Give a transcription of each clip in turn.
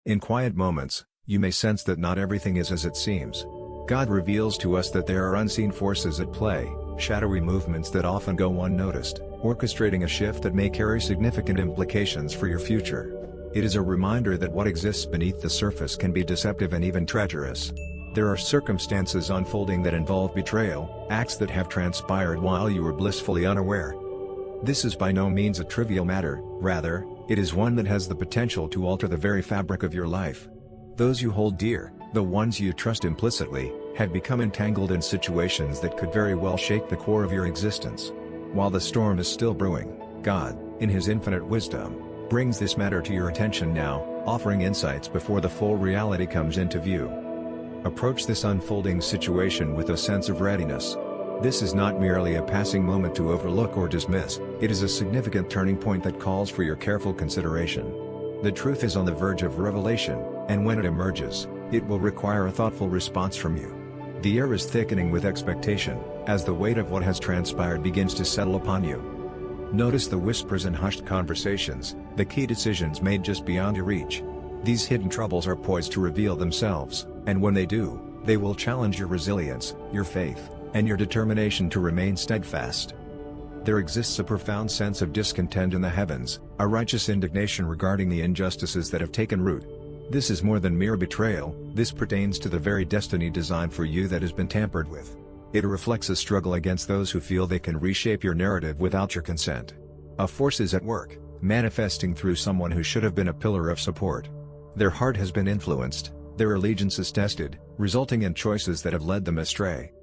In quiet moments, you may sense that not everything is as it seems. God reveals to us that there are unseen forces at play, shadowy movements that often go unnoticed, orchestrating a shift that may carry significant implications for your future. It is a reminder that what exists beneath the surface can be deceptive and even treacherous. There are circumstances unfolding that involve betrayal, acts that have transpired while you were blissfully unaware. This is by no means a trivial matter, rather, it is one that has the potential to alter the very fabric of your life. Those you hold dear, the ones you trust implicitly, have become entangled in situations that could very well shake the core of your existence. While the storm is still brewing, God, in His infinite wisdom, brings this matter to your attention now, offering insights before the full reality comes into view. Approach this unfolding situation with a sense of readiness. This is not merely a passing moment to overlook or dismiss, it is a significant turning point that calls for your careful consideration. The truth is on the verge of revelation, and when it emerges, it will require a thoughtful response from you. The air is thickening with expectation, as the weight of what has transpired begins to settle upon you. Notice the whispers and hushed conversations, the key decisions made just beyond your reach. These hidden troubles are poised to reveal themselves, and when they do, they will challenge your resilience, your faith, and your determination to remain steadfast. There exists a profound sense of discontent in the heavens, a righteous indignation regarding the injustices that have taken root. This is more than mere betrayal, this pertains to the very destiny designed for you that has been tampered with. It reflects a struggle against those who feel they can reshape your narrative without your consent. A force is at work, manifesting through someone who should have been a pillar of support. Their heart has been influenced, their allegiance is tested, resulting in choices that have led them astray.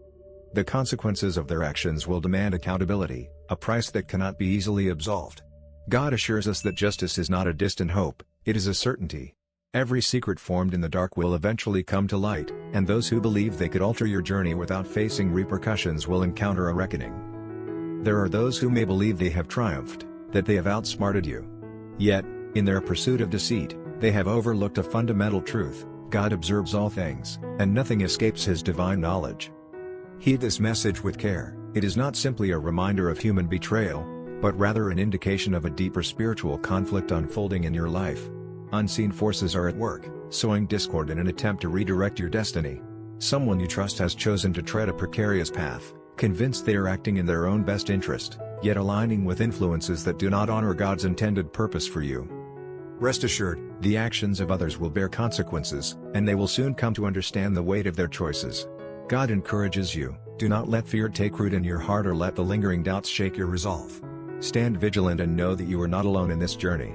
The consequences of their actions will demand accountability, a price that cannot be easily absolved. God assures us that justice is not a distant hope, it is a certainty. Every secret formed in the dark will eventually come to light, and those who believe they could alter your journey without facing repercussions will encounter a reckoning. There are those who may believe they have triumphed, that they have outsmarted you. Yet, in their pursuit of deceit, they have overlooked a fundamental truth: God observes all things, and nothing escapes His divine knowledge. Heed this message with care. It is not simply a reminder of human betrayal, but rather an indication of a deeper spiritual conflict unfolding in your life. Unseen forces are at work, sowing discord in an attempt to redirect your destiny. Someone you trust has chosen to tread a precarious path, convinced they are acting in their own best interest, yet aligning with influences that do not honor God's intended purpose for you. Rest assured, the actions of others will bear consequences, and they will soon come to understand the weight of their choices. God encourages you, do not let fear take root in your heart or let the lingering doubts shake your resolve. Stand vigilant and know that you are not alone in this journey.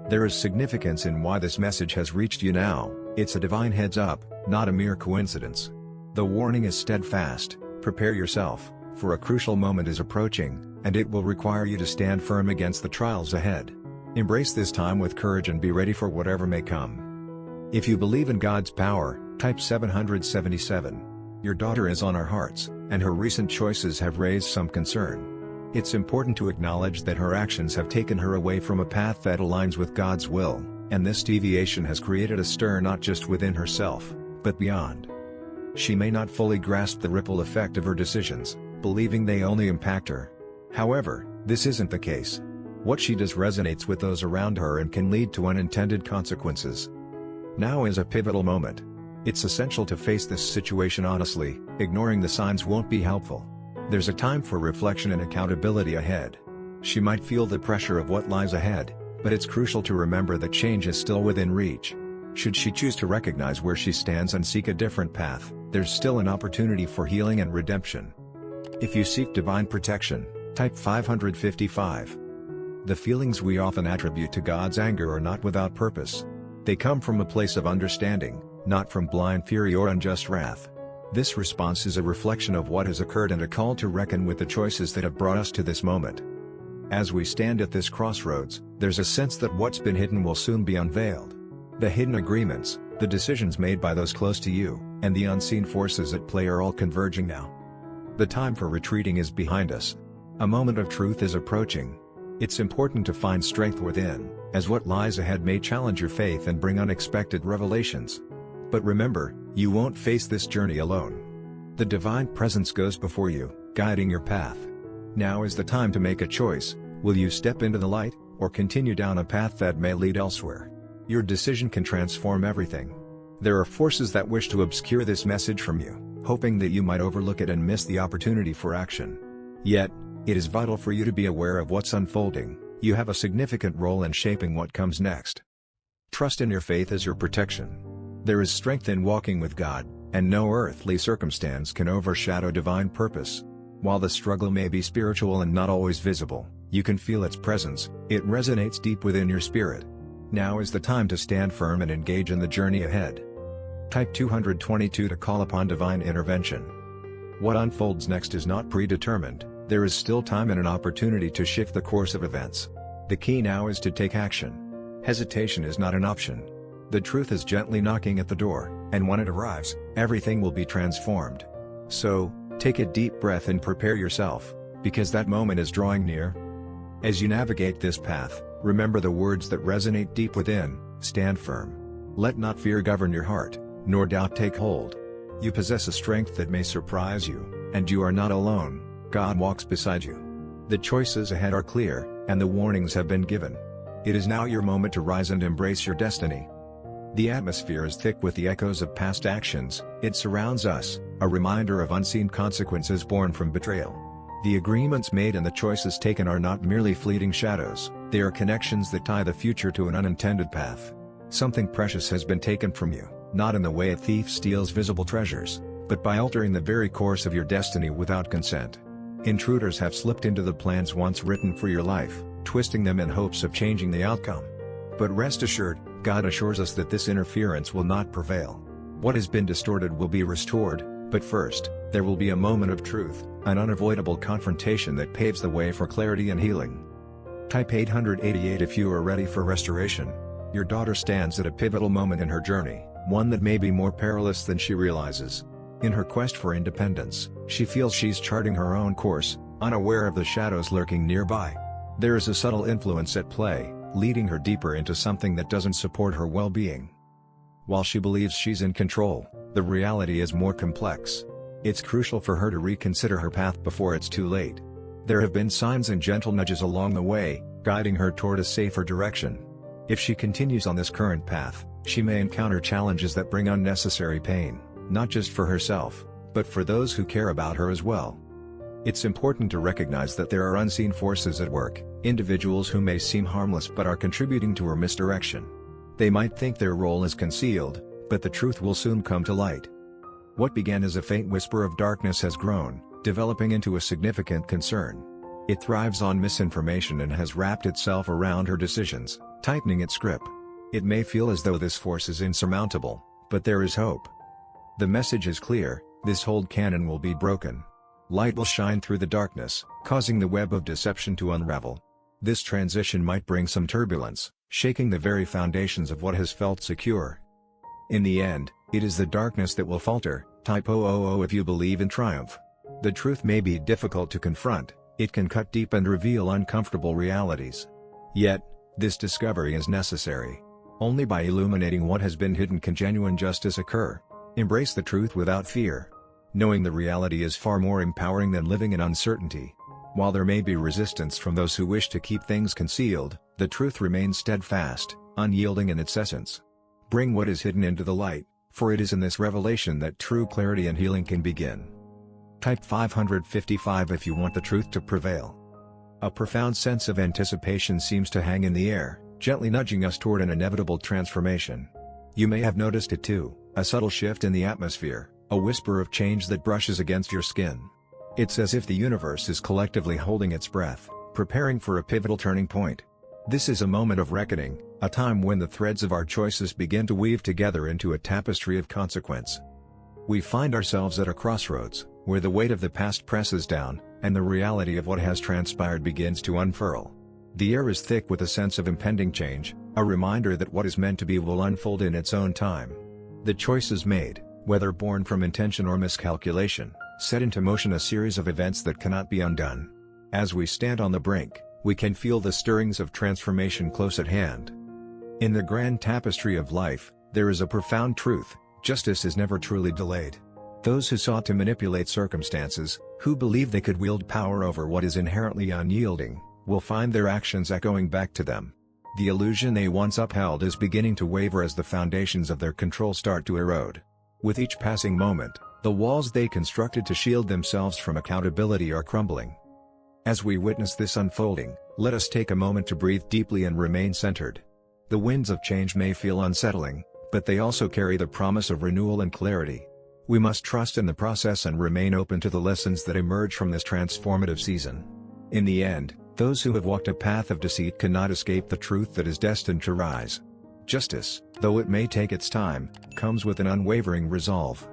There is significance in why this message has reached you now. It's a divine heads-up, not a mere coincidence. The warning is steadfast: prepare yourself, for a crucial moment is approaching, and it will require you to stand firm against the trials ahead. Embrace this time with courage and be ready for whatever may come. If you believe in God's power, type 777. Your daughter is on our hearts, and her recent choices have raised some concern. It's important to acknowledge that her actions have taken her away from a path that aligns with God's will, and this deviation has created a stir not just within herself, but beyond. She may not fully grasp the ripple effect of her decisions, believing they only impact her. However, this isn't the case. What she does resonates with those around her and can lead to unintended consequences. Now is a pivotal moment. It's essential to face this situation honestly. Ignoring the signs won't be helpful. There's a time for reflection and accountability ahead. She might feel the pressure of what lies ahead, but it's crucial to remember that change is still within reach. Should she choose to recognize where she stands and seek a different path, there's still an opportunity for healing and redemption. If you seek divine protection, type 555. The feelings we often attribute to God's anger are not without purpose. They come from a place of understanding, not from blind fury or unjust wrath. This response is a reflection of what has occurred and a call to reckon with the choices that have brought us to this moment. As we stand at this crossroads, there's a sense that what's been hidden will soon be unveiled. The hidden agreements, the decisions made by those close to you, and the unseen forces at play are all converging now. The time for retreating is behind us. A moment of truth is approaching. It's important to find strength within, as what lies ahead may challenge your faith and bring unexpected revelations. But remember, you won't face this journey alone. The divine presence goes before you, guiding your path. Now is the time to make a choice. Will you step into the light, or continue down a path that may lead elsewhere? Your decision can transform everything. There are forces that wish to obscure this message from you, hoping that you might overlook it and miss the opportunity for action. Yet, it is vital for you to be aware of what's unfolding. You have a significant role in shaping what comes next. Trust in your faith as your protection. There is strength in walking with God, and no earthly circumstance can overshadow divine purpose. While the struggle may be spiritual and not always visible, you can feel its presence. It resonates deep within your spirit. Now is the time to stand firm and engage in the journey ahead. Type 222 to call upon divine intervention. What unfolds next is not predetermined. There is still time and an opportunity to shift the course of events. The key now is to take action. Hesitation is not an option. The truth is gently knocking at the door, and when it arrives, everything will be transformed. So, take a deep breath and prepare yourself, because that moment is drawing near. As you navigate this path, remember the words that resonate deep within: stand firm. Let not fear govern your heart, nor doubt take hold. You possess a strength that may surprise you, and you are not alone. God walks beside you. The choices ahead are clear, and the warnings have been given. It is now your moment to rise and embrace your destiny. The atmosphere is thick with the echoes of past actions. It surrounds us, a reminder of unseen consequences born from betrayal. The agreements made and the choices taken are not merely fleeting shadows, they are connections that tie the future to an unintended path. Something precious has been taken from you, not in the way a thief steals visible treasures, but by altering the very course of your destiny without consent. Intruders have slipped into the plans once written for your life, twisting them in hopes of changing the outcome. But rest assured, God assures us that this interference will not prevail. What has been distorted will be restored, but first, there will be a moment of truth, an unavoidable confrontation that paves the way for clarity and healing. Type 888 if you are ready for restoration. Your daughter stands at a pivotal moment in her journey, one that may be more perilous than she realizes. In her quest for independence, she feels she's charting her own course, unaware of the shadows lurking nearby. There is a subtle influence at play, leading her deeper into something that doesn't support her well-being. While she believes she's in control, the reality is more complex. It's crucial for her to reconsider her path before it's too late. There have been signs and gentle nudges along the way, guiding her toward a safer direction. If she continues on this current path, she may encounter challenges that bring unnecessary pain, not just for herself, but for those who care about her as well. It's important to recognize that there are unseen forces at work, individuals who may seem harmless but are contributing to her misdirection. They might think their role is concealed, but the truth will soon come to light. What began as a faint whisper of darkness has grown, developing into a significant concern. It thrives on misinformation and has wrapped itself around her decisions, tightening its grip. It may feel as though this force is insurmountable, but there is hope. The message is clear: this hold cannon will be broken. Light will shine through the darkness, causing the web of deception to unravel. This transition might bring some turbulence, shaking the very foundations of what has felt secure. In the end, it is the darkness that will falter. Type 000 if you believe in triumph. The truth may be difficult to confront, it can cut deep and reveal uncomfortable realities. Yet, this discovery is necessary. Only by illuminating what has been hidden can genuine justice occur. Embrace the truth without fear. Knowing the reality is far more empowering than living in uncertainty. While there may be resistance from those who wish to keep things concealed, the truth remains steadfast, unyielding in its essence. Bring what is hidden into the light, for it is in this revelation that true clarity and healing can begin. Type 555 if you want the truth to prevail. A profound sense of anticipation seems to hang in the air, gently nudging us toward an inevitable transformation. You may have noticed it too, a subtle shift in the atmosphere, a whisper of change that brushes against your skin. It's as if the universe is collectively holding its breath, preparing for a pivotal turning point. This is a moment of reckoning, a time when the threads of our choices begin to weave together into a tapestry of consequence. We find ourselves at a crossroads, where the weight of the past presses down, and the reality of what has transpired begins to unfurl. The air is thick with a sense of impending change, a reminder that what is meant to be will unfold in its own time. The choices made, whether born from intention or miscalculation, set into motion a series of events that cannot be undone. As we stand on the brink, we can feel the stirrings of transformation close at hand. In the grand tapestry of life, there is a profound truth: justice is never truly delayed. Those who sought to manipulate circumstances, who believe they could wield power over what is inherently unyielding, will find their actions echoing back to them. The illusion they once upheld is beginning to waver as the foundations of their control start to erode. With each passing moment, the walls they constructed to shield themselves from accountability are crumbling. As we witness this unfolding, let us take a moment to breathe deeply and remain centered. The winds of change may feel unsettling, but they also carry the promise of renewal and clarity. We must trust in the process and remain open to the lessons that emerge from this transformative season. In the end, those who have walked a path of deceit cannot escape the truth that is destined to rise. Justice, though it may take its time, comes with an unwavering resolve.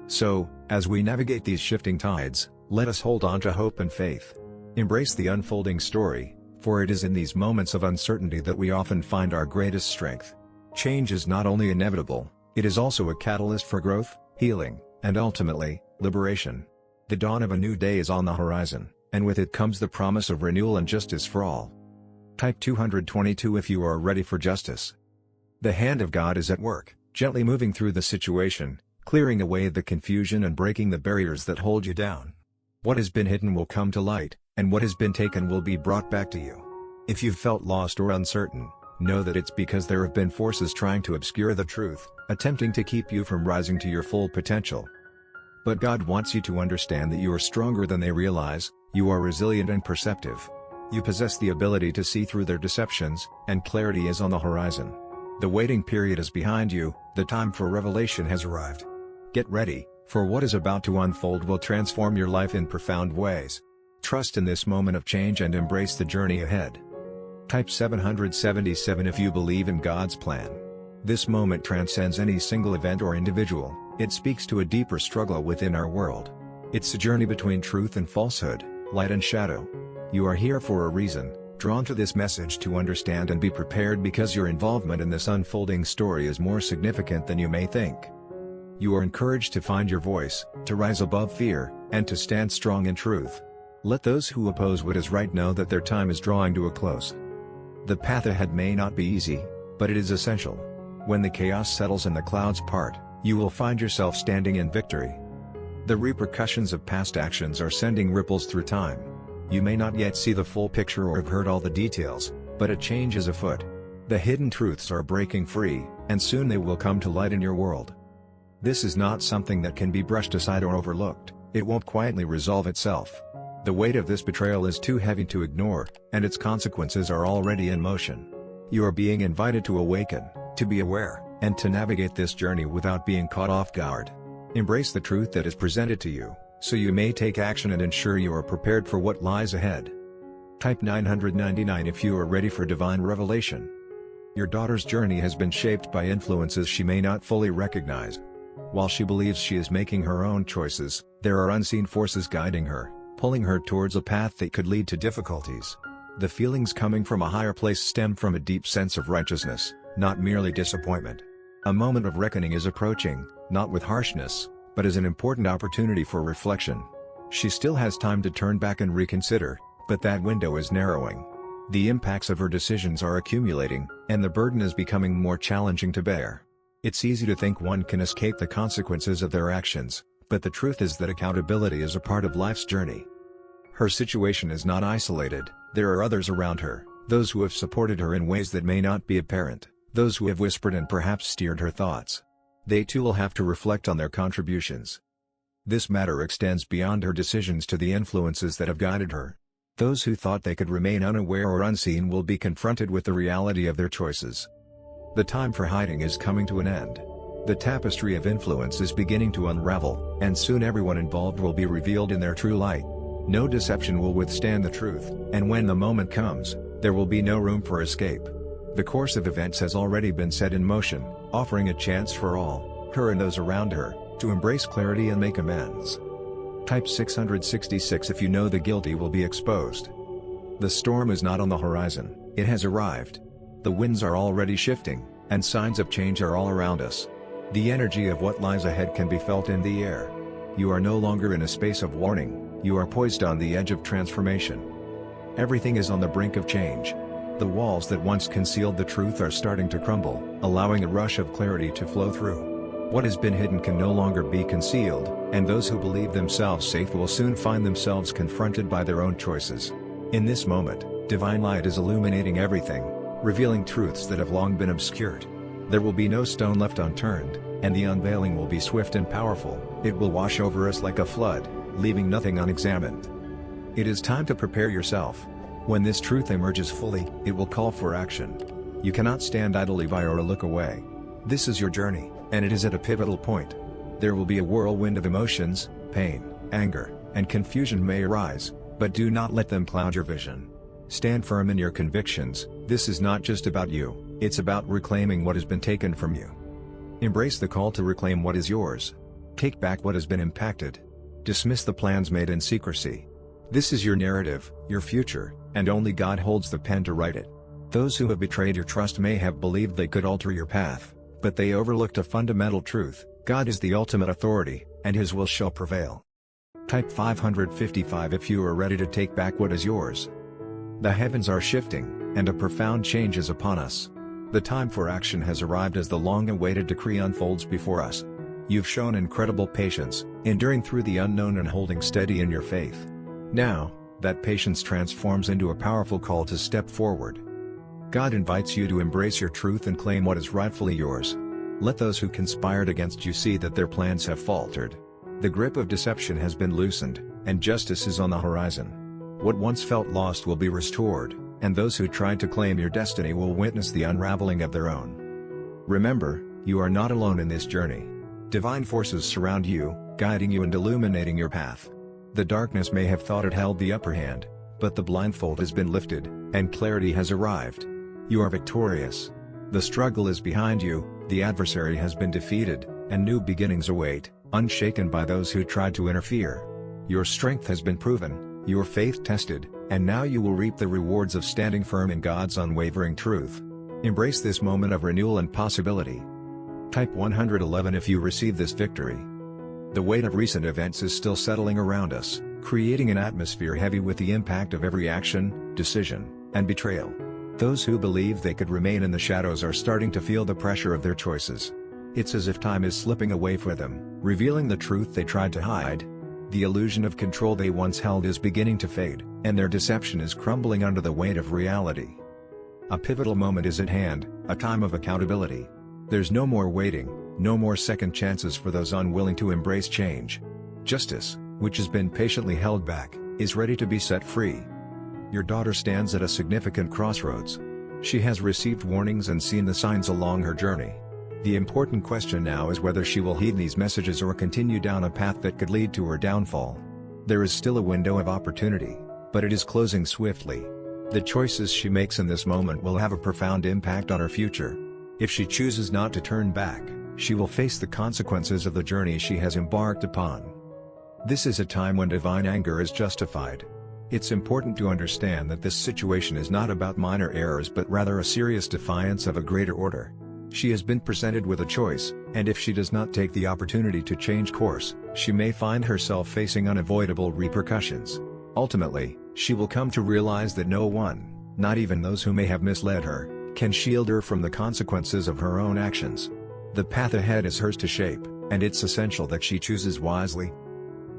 So, as we navigate these shifting tides, let us hold on to hope and faith. Embrace the unfolding story, for it is in these moments of uncertainty that we often find our greatest strength. Change is not only inevitable, it is also a catalyst for growth, healing, and ultimately, liberation. The dawn of a new day is on the horizon, and with it comes the promise of renewal and justice for all. Type 222 if you are ready for justice. The hand of God is at work, gently moving through the situation, clearing away the confusion and breaking the barriers that hold you down. What has been hidden will come to light, and what has been taken will be brought back to you. If you've felt lost or uncertain, know that it's because there have been forces trying to obscure the truth, attempting to keep you from rising to your full potential. But God wants you to understand that you are stronger than they realize, you are resilient and perceptive. You possess the ability to see through their deceptions, and clarity is on the horizon. The waiting period is behind you, the time for revelation has arrived. Get ready, for what is about to unfold will transform your life in profound ways. Trust in this moment of change and embrace the journey ahead. Type 777 if you believe in God's plan. This moment transcends any single event or individual, it speaks to a deeper struggle within our world. It's a journey between truth and falsehood, light and shadow. You are here for a reason, drawn to this message to understand and be prepared because your involvement in this unfolding story is more significant than you may think. You are encouraged to find your voice, to rise above fear, and to stand strong in truth. Let those who oppose what is right know that their time is drawing to a close. The path ahead may not be easy, but it is essential. When the chaos settles and the clouds part, you will find yourself standing in victory. The repercussions of past actions are sending ripples through time. You may not yet see the full picture or have heard all the details, but a change is afoot. The hidden truths are breaking free, and soon they will come to light in your world. This is not something that can be brushed aside or overlooked, it won't quietly resolve itself. The weight of this betrayal is too heavy to ignore, and its consequences are already in motion. You are being invited to awaken, to be aware, and to navigate this journey without being caught off guard. Embrace the truth that is presented to you, so you may take action and ensure you are prepared for what lies ahead. Type 999 if you are ready for divine revelation. Your daughter's journey has been shaped by influences she may not fully recognize. While she believes she is making her own choices, there are unseen forces guiding her, pulling her towards a path that could lead to difficulties. The feelings coming from a higher place stem from a deep sense of righteousness, not merely disappointment. A moment of reckoning is approaching, not with harshness, but as an important opportunity for reflection. She still has time to turn back and reconsider, but that window is narrowing. The impacts of her decisions are accumulating, and the burden is becoming more challenging to bear. It's easy to think one can escape the consequences of their actions, but the truth is that accountability is a part of life's journey. Her situation is not isolated, there are others around her, those who have supported her in ways that may not be apparent, those who have whispered and perhaps steered her thoughts. They too will have to reflect on their contributions. This matter extends beyond her decisions to the influences that have guided her. Those who thought they could remain unaware or unseen will be confronted with the reality of their choices. The time for hiding is coming to an end. The tapestry of influence is beginning to unravel, and soon everyone involved will be revealed in their true light. No deception will withstand the truth, and when the moment comes, there will be no room for escape. The course of events has already been set in motion, offering a chance for all, her and those around her, to embrace clarity and make amends. Type 666 if you know the guilty will be exposed. The storm is not on the horizon, it has arrived. The winds are already shifting, and signs of change are all around us. The energy of what lies ahead can be felt in the air. You are no longer in a space of warning, you are poised on the edge of transformation. Everything is on the brink of change. The walls that once concealed the truth are starting to crumble, allowing a rush of clarity to flow through. What has been hidden can no longer be concealed, and those who believe themselves safe will soon find themselves confronted by their own choices. In this moment, divine light is illuminating everything, revealing truths that have long been obscured. There will be no stone left unturned, and the unveiling will be swift and powerful. It will wash over us like a flood, leaving nothing unexamined. It is time to prepare yourself. When this truth emerges fully, it will call for action. You cannot stand idly by or look away. This is your journey, and it is at a pivotal point. There will be a whirlwind of emotions, pain, anger, and confusion may arise, but do not let them cloud your vision. Stand firm in your convictions. This is not just about you, it's about reclaiming what has been taken from you. Embrace the call to reclaim what is yours. Take back what has been impacted. Dismiss the plans made in secrecy. This is your narrative, your future, and only God holds the pen to write it. Those who have betrayed your trust may have believed they could alter your path, but they overlooked a fundamental truth: God is the ultimate authority, and His will shall prevail. Type 555 if you are ready to take back what is yours. The heavens are shifting, and a profound change is upon us. The time for action has arrived as the long-awaited decree unfolds before us. You've shown incredible patience, enduring through the unknown and holding steady in your faith. Now, that patience transforms into a powerful call to step forward. God invites you to embrace your truth and claim what is rightfully yours. Let those who conspired against you see that their plans have faltered. The grip of deception has been loosened, and justice is on the horizon. What once felt lost will be restored, and those who tried to claim your destiny will witness the unraveling of their own. Remember, you are not alone in this journey. Divine forces surround you, guiding you and illuminating your path. The darkness may have thought it held the upper hand, but the blindfold has been lifted, and clarity has arrived. You are victorious. The struggle is behind you, the adversary has been defeated, and new beginnings await, unshaken by those who tried to interfere. Your strength has been proven, your faith tested, and now you will reap the rewards of standing firm in God's unwavering truth. Embrace this moment of renewal and possibility. Type 111 if you receive this victory. The weight of recent events is still settling around us, creating an atmosphere heavy with the impact of every action, decision, and betrayal. Those who believed they could remain in the shadows are starting to feel the pressure of their choices. It's as if time is slipping away for them, revealing the truth they tried to hide. The illusion of control they once held is beginning to fade, and their deception is crumbling under the weight of reality. A pivotal moment is at hand, a time of accountability. There's no more waiting, no more second chances for those unwilling to embrace change. Justice, which has been patiently held back, is ready to be set free. Your daughter stands at a significant crossroads. She has received warnings and seen the signs along her journey. The important question now is whether she will heed these messages or continue down a path that could lead to her downfall. There is still a window of opportunity, but it is closing swiftly. The choices she makes in this moment will have a profound impact on her future. If she chooses not to turn back, she will face the consequences of the journey she has embarked upon. This is a time when divine anger is justified. It's important to understand that this situation is not about minor errors but rather a serious defiance of a greater order. She has been presented with a choice, and if she does not take the opportunity to change course, she may find herself facing unavoidable repercussions. Ultimately, she will come to realize that no one, not even those who may have misled her, can shield her from the consequences of her own actions. The path ahead is hers to shape, and it's essential that she chooses wisely.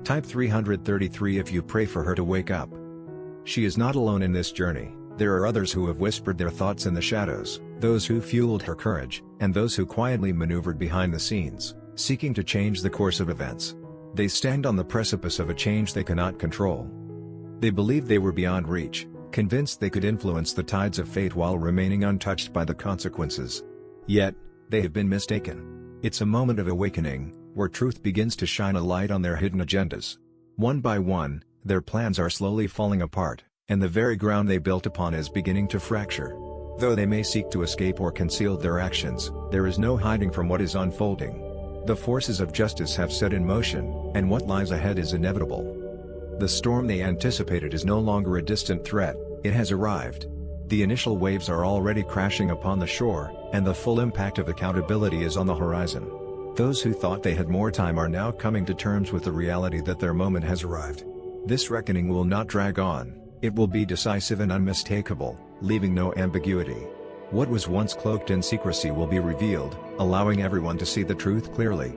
Type 333 if you pray for her to wake up. She is not alone in this journey. There are others who have whispered their thoughts in the shadows, those who fueled her courage, and those who quietly maneuvered behind the scenes, seeking to change the course of events. They stand on the precipice of a change they cannot control. They believed they were beyond reach, convinced they could influence the tides of fate while remaining untouched by the consequences. Yet, they have been mistaken. It's a moment of awakening, where truth begins to shine a light on their hidden agendas. One by one, their plans are slowly falling apart, and the very ground they built upon is beginning to fracture. Though they may seek to escape or conceal their actions, there is no hiding from what is unfolding. The forces of justice have set in motion, and what lies ahead is inevitable. The storm they anticipated is no longer a distant threat, it has arrived. The initial waves are already crashing upon the shore, and the full impact of accountability is on the horizon. Those who thought they had more time are now coming to terms with the reality that their moment has arrived. This reckoning will not drag on, it will be decisive and unmistakable, leaving no ambiguity. What was once cloaked in secrecy will be revealed, allowing everyone to see the truth clearly.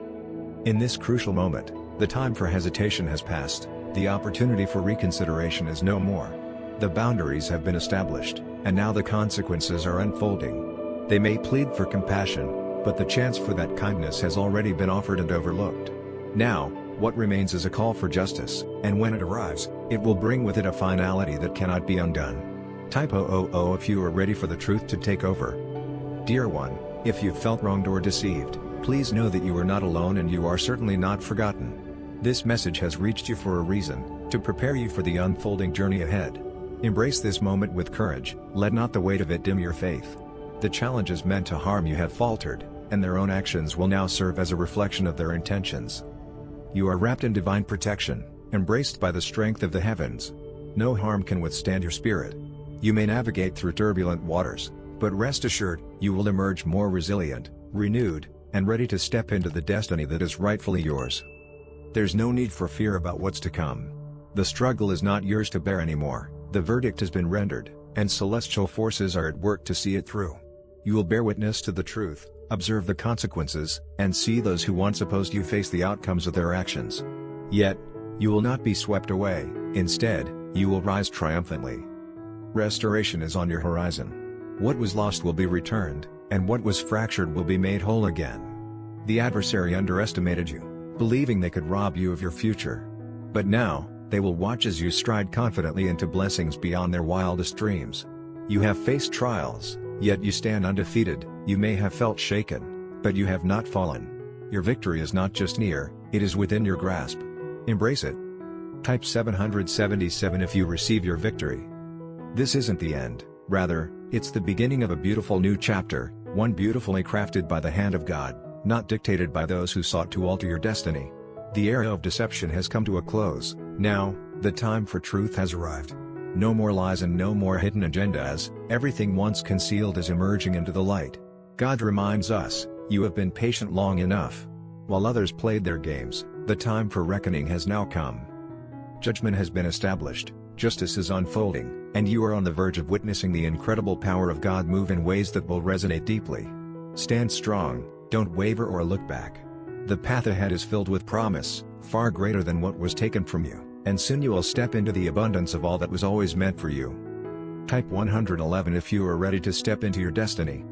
In this crucial moment, the time for hesitation has passed, the opportunity for reconsideration is no more. The boundaries have been established, and now the consequences are unfolding. They may plead for compassion, but the chance for that kindness has already been offered and overlooked. Now, what remains is a call for justice, and when it arrives, it will bring with it a finality that cannot be undone. Type 000 if you are ready for the truth to take over. Dear one, if you've felt wronged or deceived, please know that you are not alone and you are certainly not forgotten. This message has reached you for a reason, to prepare you for the unfolding journey ahead. Embrace this moment with courage, let not the weight of it dim your faith. The challenges meant to harm you have faltered, and their own actions will now serve as a reflection of their intentions. You are wrapped in divine protection, embraced by the strength of the heavens. No harm can withstand your spirit. You may navigate through turbulent waters, but rest assured, you will emerge more resilient, renewed, and ready to step into the destiny that is rightfully yours. There's no need for fear about what's to come. The struggle is not yours to bear anymore, the verdict has been rendered, and celestial forces are at work to see it through. You will bear witness to the truth, observe the consequences, and see those who once opposed you face the outcomes of their actions. Yet, you will not be swept away, instead, you will rise triumphantly. Restoration is on your horizon. What was lost will be returned, and what was fractured will be made whole again. The adversary underestimated you, believing they could rob you of your future. But now, they will watch as you stride confidently into blessings beyond their wildest dreams. You have faced trials, yet you stand undefeated. You may have felt shaken, but you have not fallen. Your victory is not just near, it is within your grasp. Embrace it. Type 777 if you receive your victory. This isn't the end, rather, it's the beginning of a beautiful new chapter, one beautifully crafted by the hand of God, not dictated by those who sought to alter your destiny. The era of deception has come to a close. Now, the time for truth has arrived. No more lies and no more hidden agendas, everything once concealed is emerging into the light. God reminds us, you have been patient long enough. While others played their games, the time for reckoning has now come. Judgment has been established, justice is unfolding, and you are on the verge of witnessing the incredible power of God move in ways that will resonate deeply. Stand strong, don't waver or look back. The path ahead is filled with promise, far greater than what was taken from you, and soon you will step into the abundance of all that was always meant for you. Type 111 if you are ready to step into your destiny.